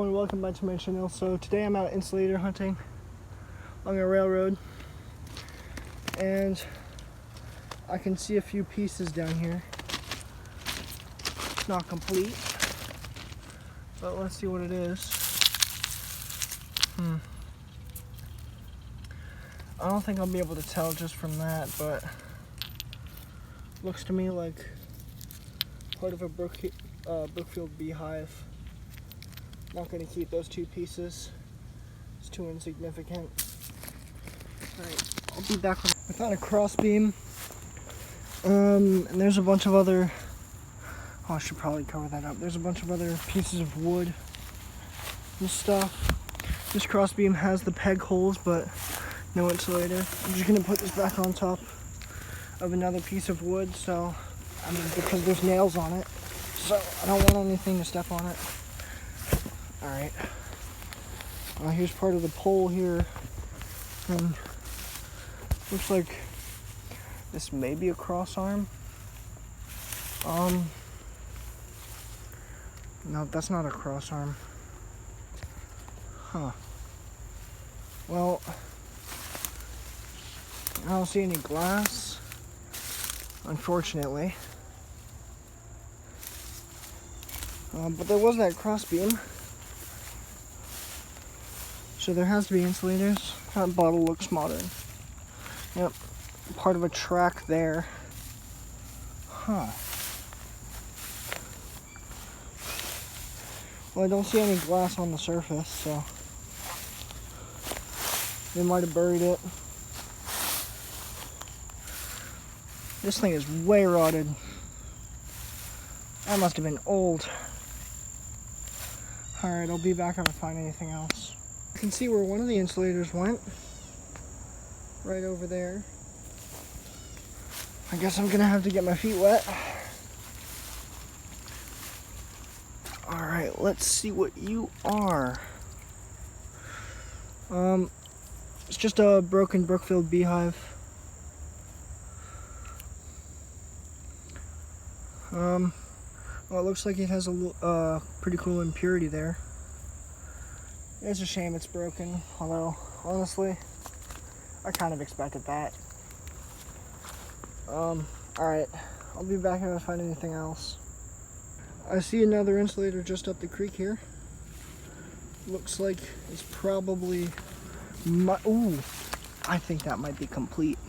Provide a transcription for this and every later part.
And welcome back to my channel. So today I'm out insulator hunting on a railroad, and I can see a few pieces down here. It's not complete, but let's see what it is. I don't think I'll be able to tell just from that, but looks to me like part of a Brookfield beehive. Not going to keep those two pieces. It's too insignificant. Alright, I'll be back with... I found a cross beam. And there's a bunch of other... Oh, I should probably cover that up. There's a bunch of other pieces of wood and stuff. This cross beam has the peg holes, but no insulator. I'm just going to put this back on top of another piece of wood, so... I mean, because there's nails on it. So, I don't want anything to step on it. Alright, here's part of the pole here, and looks like this may be a cross arm. No, that's not a cross arm. Huh. Well, I don't see any glass, unfortunately. But there was that cross beam. So there has to be insulators. That bottle looks modern. Yep, part of a track there. Huh. Well, I don't see any glass on the surface, so they might have buried it. This thing is way rotted. That must have been old. Alright, I'll be back if I find anything else. You can see where one of the insulators went. Right over there. I guess I'm gonna have to get my feet wet. Alright, let's see what you are. It's just a broken Brookfield beehive. Well, it looks like it has a pretty cool impurity there. It's a shame it's broken, although, honestly, I kind of expected that. Alright, I'll be back if I find anything else. I see another insulator just up the creek here. Looks like it's probably... Ooh, I think that might be complete.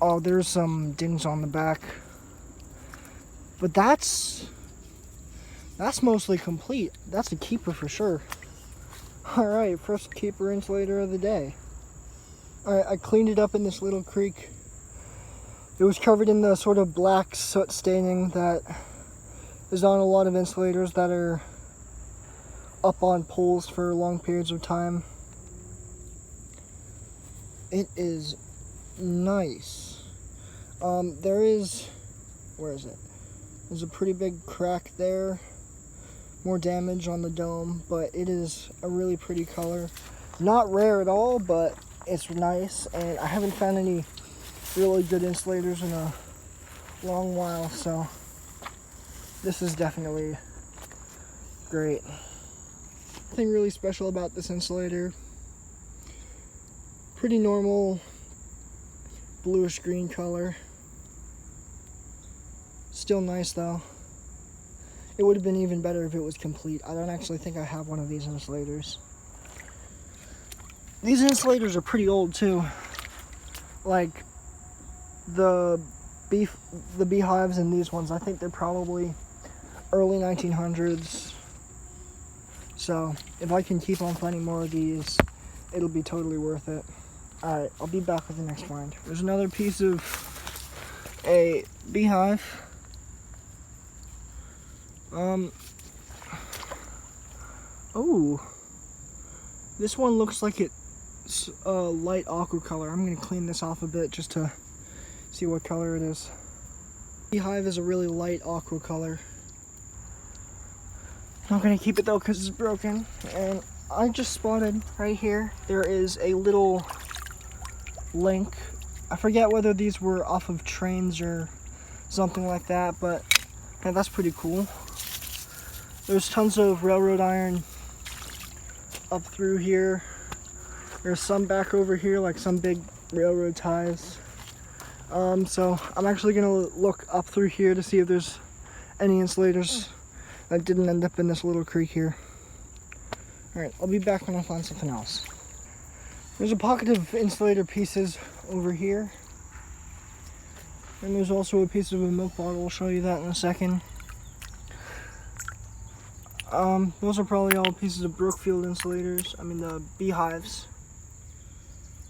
Oh, there's some dings on the back. But that's mostly complete. That's a keeper for sure. Alright, first keeper insulator of the day. Alright, I cleaned it up in this little creek. It was covered in the sort of black soot staining that is on a lot of insulators that are up on poles for long periods of time. It is nice. There is... Where is it? There's a pretty big crack there. More damage on the dome, but it is a really pretty color. Not rare at all, but it's nice, and I haven't found any really good insulators in a long while, so this is definitely great. Nothing really special about this insulator. Pretty normal bluish green color. Still nice though. It would have been even better if it was complete. I don't actually think I have one of these insulators. These insulators are pretty old too. Like the beehives and these ones, I think they're probably early 1900s. So if I can keep on finding more of these, it'll be totally worth it. Alright, I'll be back with the next find. There's another piece of a beehive. Oh, this one looks like it's a light aqua color. I'm going to clean this off a bit just to see what color it is. Beehive is a really light aqua color. Not going to keep it though because it's broken. And I just spotted right here, there is a little link. I forget whether these were off of trains or something like that, but yeah, that's pretty cool. There's tons of railroad iron up through here. There's some back over here, like some big railroad ties. So I'm actually gonna look up through here to see if there's any insulators that didn't end up in this little creek here. Alright, I'll be back when I find something else. There's a pocket of insulator pieces over here. And there's also a piece of a milk bottle. I'll show you that in a second. Those are probably all pieces of Brookfield insulators. I mean the beehives.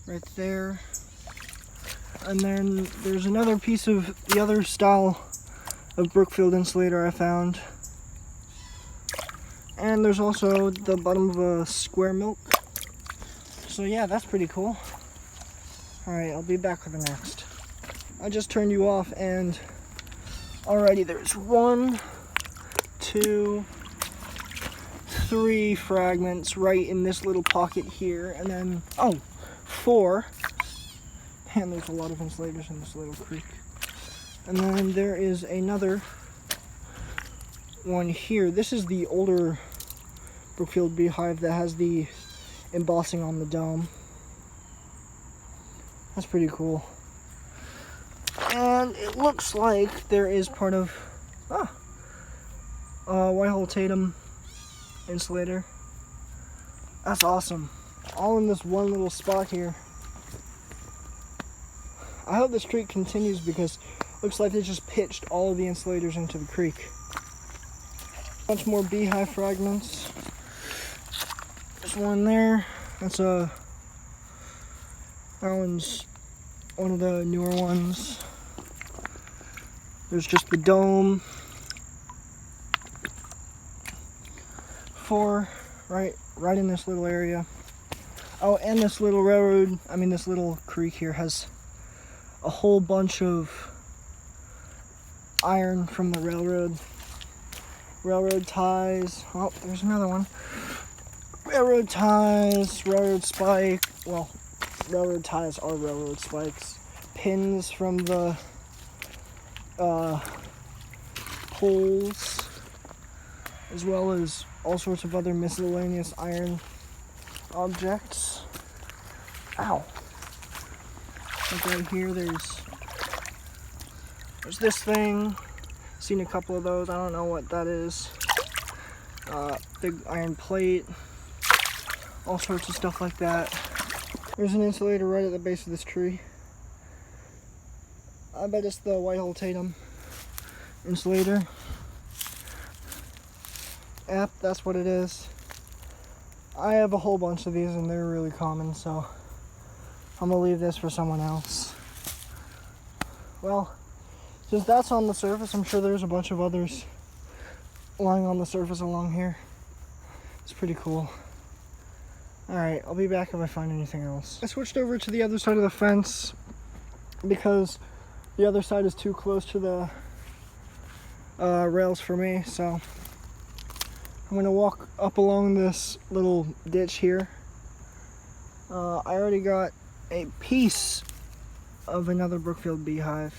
Right there. And then there's another piece of the other style of Brookfield insulator I found. And there's also the bottom of a square milk. So yeah, that's pretty cool. Alright, I'll be back with the next. I just turned you off and already there's 1, 2, 3 fragments right in this little pocket here. And then, 4. And there's a lot of insulators in this little creek. And then there is another one here. This is the older Brookfield beehive that has the embossing on the dome. That's pretty cool. And it looks like there is part of Whitehall Tatum insulator. That's awesome. All in this one little spot here. I hope this creek continues because it looks like they just pitched all of the insulators into the creek. A bunch more beehive fragments. There's one there. That one's one of the newer ones. There's just the dome. 4 right in this little area. Oh, and this little this little creek here has a whole bunch of iron from the railroad ties. Oh, there's another one. Railroad ties, railroad spike. Well, railroad ties are railroad spikes. Pins from the poles, as well as all sorts of other miscellaneous iron objects. Ow. Like right here, there's this thing. Seen a couple of those. I don't know what that is. Big iron plate. All sorts of stuff like that. There's an insulator right at the base of this tree. I bet it's the Whitehall Tatum insulator. Yep, that's what it is. I have a whole bunch of these and they're really common, so I'm gonna leave this for someone else. Well, since that's on the surface, I'm sure there's a bunch of others lying on the surface along here. It's pretty cool. Alright, I'll be back if I find anything else. I switched over to the other side of the fence because the other side is too close to the rails for me, so I'm gonna walk up along this little ditch here. I already got a piece of another Brookfield beehive,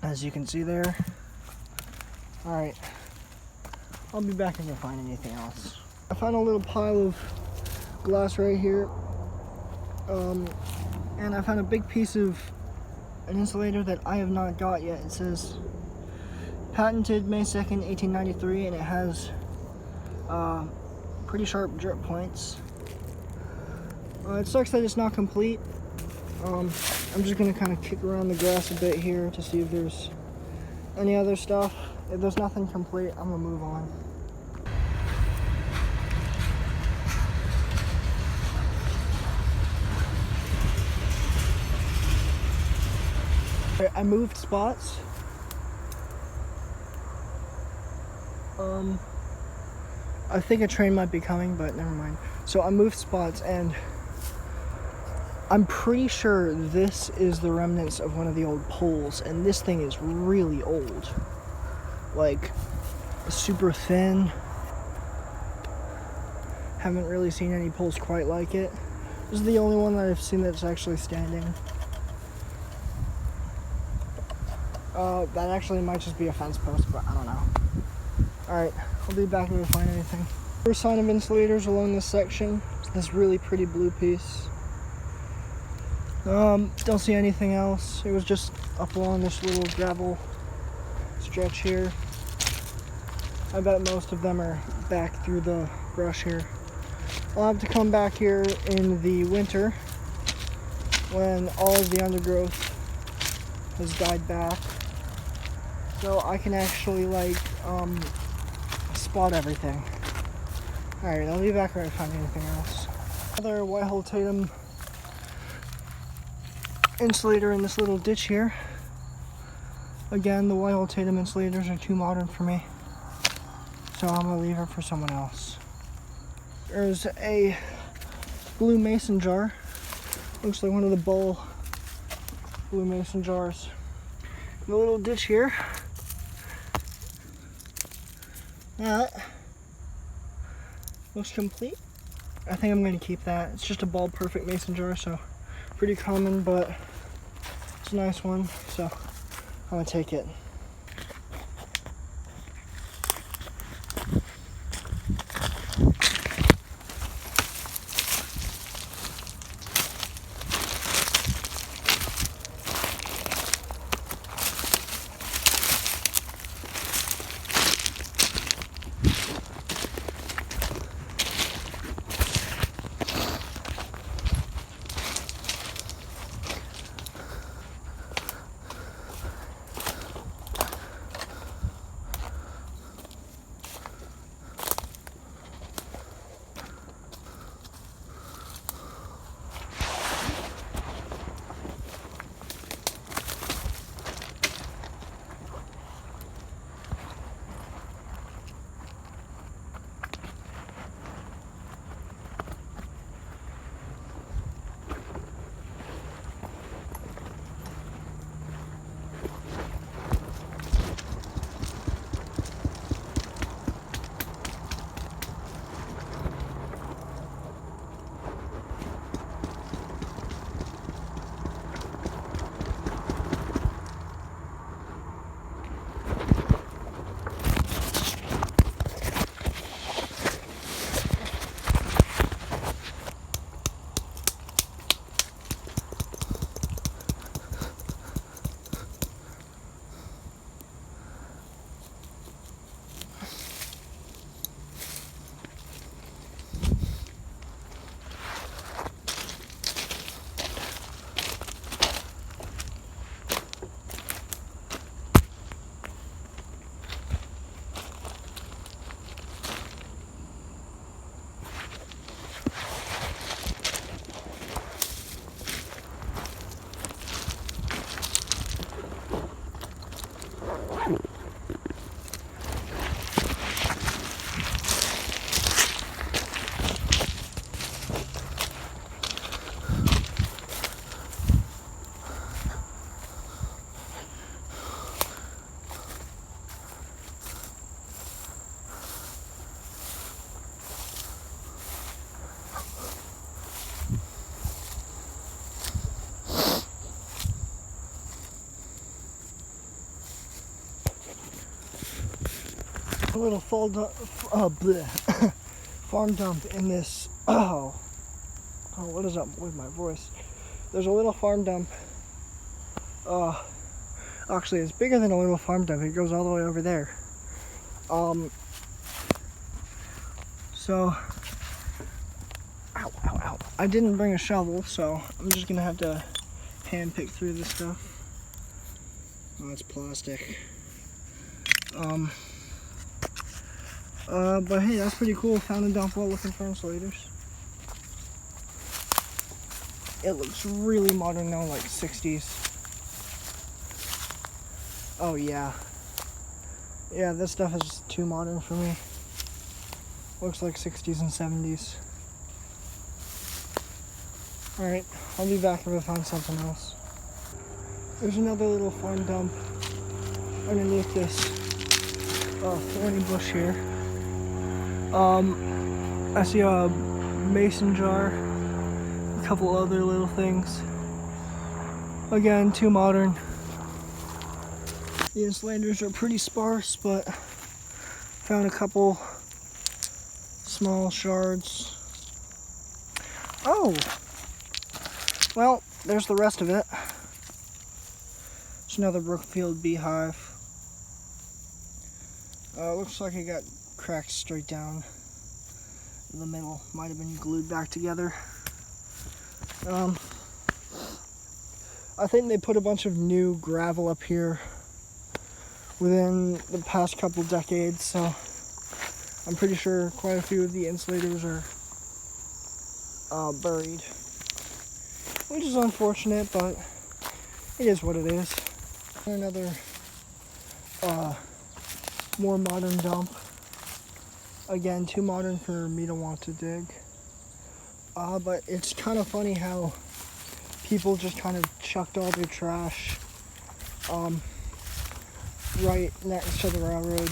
as you can see there. Alright, I'll be back if I find anything else. I found a little pile of glass right here, and I found a big piece of an insulator that I have not got yet. It says patented May 2nd, 1893, and it has pretty sharp drip points. It sucks that it's not complete. I'm just gonna kind of kick around the grass a bit here to see if there's any other stuff. If there's nothing complete, I'm gonna move on. I moved spots. I think a train might be coming, but never mind. So I moved spots, and I'm pretty sure this is the remnants of one of the old poles, and this thing is really old. Like, super thin. Haven't really seen any poles quite like it. This is the only one that I've seen that's actually standing. That actually might just be a fence post, but I don't know. Alright, I'll be back if I find anything. First sign of insulators along this section. It's this really pretty blue piece. Don't see anything else. It was just up along this little gravel stretch here. I bet most of them are back through the brush here. I'll have to come back here in the winter when all of the undergrowth has died back, so I can actually like spot everything. Alright, I'll be back when I find anything else. Another Whitehall Tatum insulator in this little ditch here. Again, the Whitehall Tatum insulators are too modern for me, so I'm gonna leave it for someone else. There's a blue mason jar. Looks like one of the Bull blue mason jars. The little ditch here. That looks complete. I think I'm going to keep that. It's just a bulb perfect mason jar, so pretty common, but it's a nice one, so I'm going to take it. A little farm dump in this. Oh, what is up with my voice? There's a little farm dump. Actually, it's bigger than a little farm dump. It goes all the way over there. So, ow. I didn't bring a shovel, so I'm just gonna have to hand pick through this stuff. Oh, it's plastic. But hey, that's pretty cool. Found a dump while looking for insulators. It looks really modern though, like 60s. Oh yeah. Yeah, this stuff is just too modern for me. Looks like 60s and 70s. Alright, I'll be back if I find something else. There's another little farm dump underneath this thorny bush here. I see a mason jar, a couple other little things. Again, too modern. The insulators are pretty sparse, but Found a couple small shards. Oh! Well, there's the rest of it. It's another Brookfield beehive. Looks like it got cracked straight down the middle. Might have been glued back together. I think they put a bunch of new gravel up here within the past couple decades, so I'm pretty sure quite a few of the insulators are buried, which is unfortunate, but it is what it is. Another more modern dump. Again, too modern for me to want to dig. But it's kind of funny how people just kind of chucked all their trash right next to the railroad.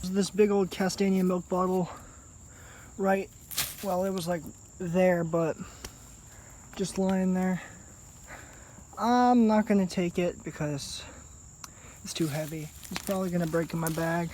This big old Castania milk bottle, right, well, it was like there, but just lying there. I'm not gonna take it because it's too heavy. It's probably gonna break in my bag.